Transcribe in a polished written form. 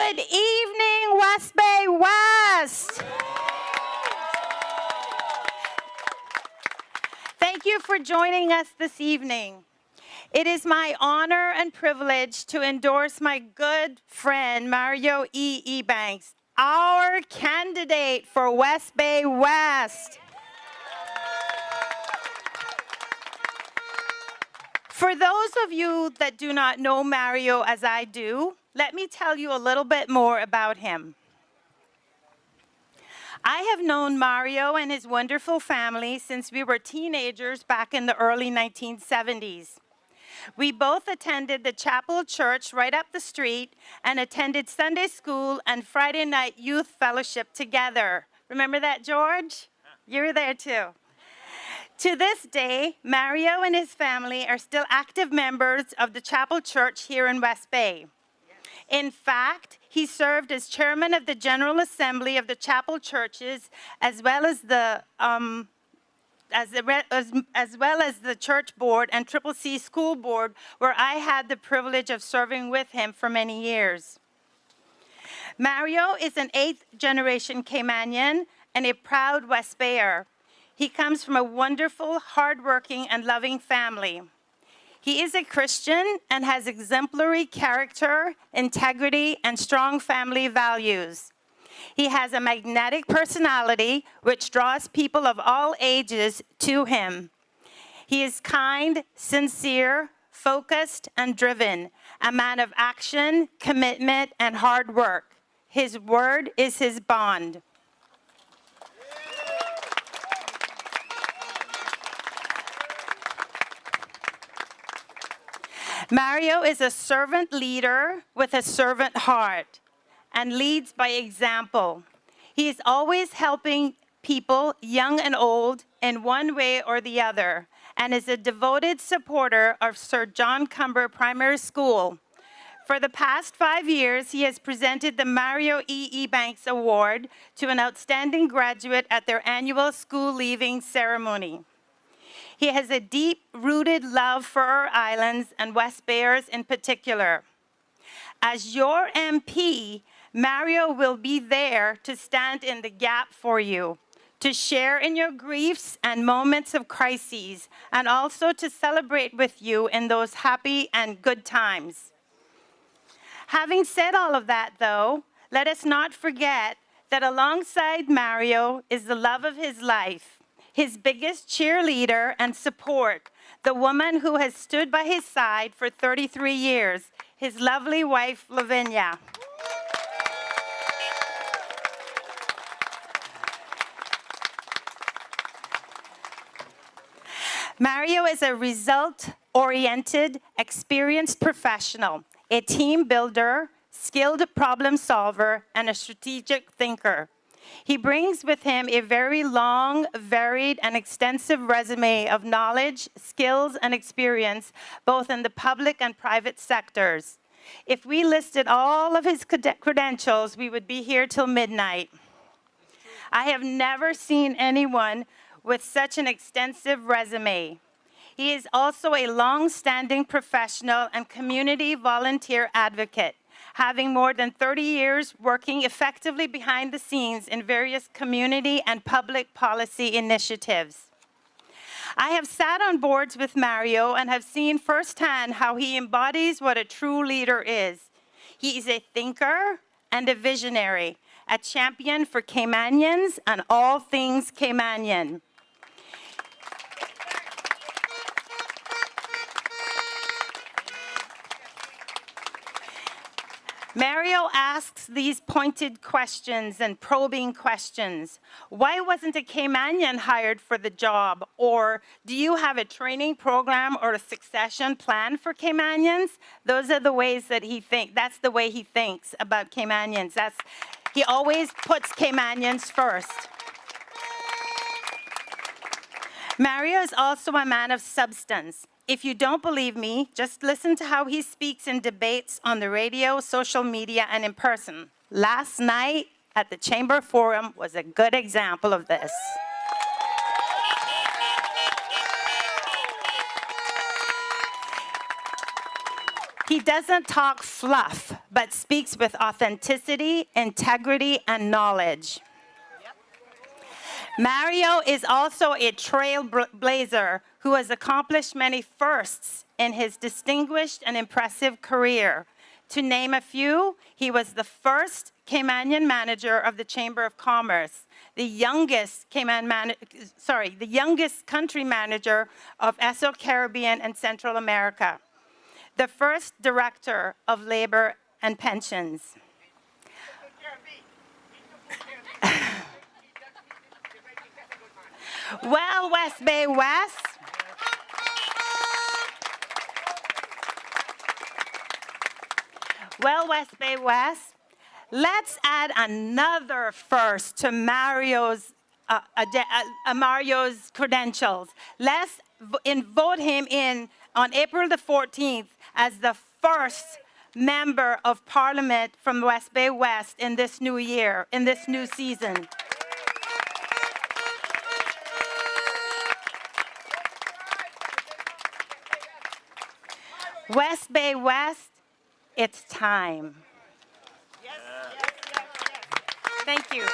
Good evening, West Bay West. Thank you for joining us this evening. It is my honor and privilege to endorse my good friend, Mario E. Ebanks, our candidate for West Bay West. For those of you that do not know Mario as I do, let me tell you a little bit more about him. I have known Mario and his wonderful family since we were teenagers back in the early 1970s. We both attended the chapel church right up the street and attended Sunday school and Friday night youth fellowship together. Remember that, George? You were there too. To this day, Mario and his family are still active members of the chapel church here in West Bay. In fact, he served as chairman of the General Assembly of the chapel churches, as well as the church board and CCC school board, where I had the privilege of serving with him for many years. Mario is an 8th generation Caymanian and a proud West Bayer. He comes from a wonderful, hardworking, and loving family. He is a Christian and has exemplary character, integrity, and strong family values. He has a magnetic personality which draws people of all ages to him. He is kind, sincere, focused, and driven, a man of action, commitment, and hard work. His word is his bond. Mario is a servant leader with a servant heart and leads by example. He is always helping people, young and old, in one way or the other, and is a devoted supporter of Sir John Cumber Primary School. For the past 5 years, he has presented the Mario E. Ebanks Award to an outstanding graduate at their annual school leaving ceremony. He has a deep-rooted love for our islands and West Bayers in particular. As your MP, Mario will be there to stand in the gap for you, to share in your griefs and moments of crises, and also to celebrate with you in those happy and good times. Having said all of that, though, let us not forget that alongside Mario is the love of his life, his biggest cheerleader and support, the woman who has stood by his side for 33 years, his lovely wife, Lavinia. Mario is a result-oriented, experienced professional, a team builder, skilled problem solver, and a strategic thinker. He brings with him a very long, varied, and extensive resume of knowledge, skills, and experience, both in the public and private sectors. If we listed all of his credentials, we would be here till midnight. I have never seen anyone with such an extensive resume. He is also a long-standing professional and community volunteer advocate, having more than 30 years working effectively behind the scenes in various community and public policy initiatives. I have sat on boards with Mario and have seen firsthand how he embodies what a true leader is. He is a thinker and a visionary, a champion for Caymanians and all things Caymanian. Mario asks these pointed questions and probing questions. Why wasn't a Caymanian hired for the job? Or do you have a training program or a succession plan for Caymanians? Those are the ways that he thinks. That's the way he thinks about Caymanians. He always puts Caymanians first. Mario is also a man of substance. If you don't believe me, just listen to how he speaks in debates on the radio, social media, and in person. Last night at the Chamber Forum was a good example of this. He doesn't talk fluff, but speaks with authenticity, integrity, and knowledge. Mario is also a trailblazer who has accomplished many firsts in his distinguished and impressive career. To name a few, he was the first Caymanian manager of the Chamber of Commerce, the youngest the youngest country manager of ESO Caribbean and Central America, the first director of labor and pensions. Well, West Bay West. Well, West Bay West. Let's add another first to Mario's credentials. Let's vote him in on April the 14th as the first member of Parliament from West Bay West in this new year, in this new season. West Bay West, it's time. Yes. Thank you.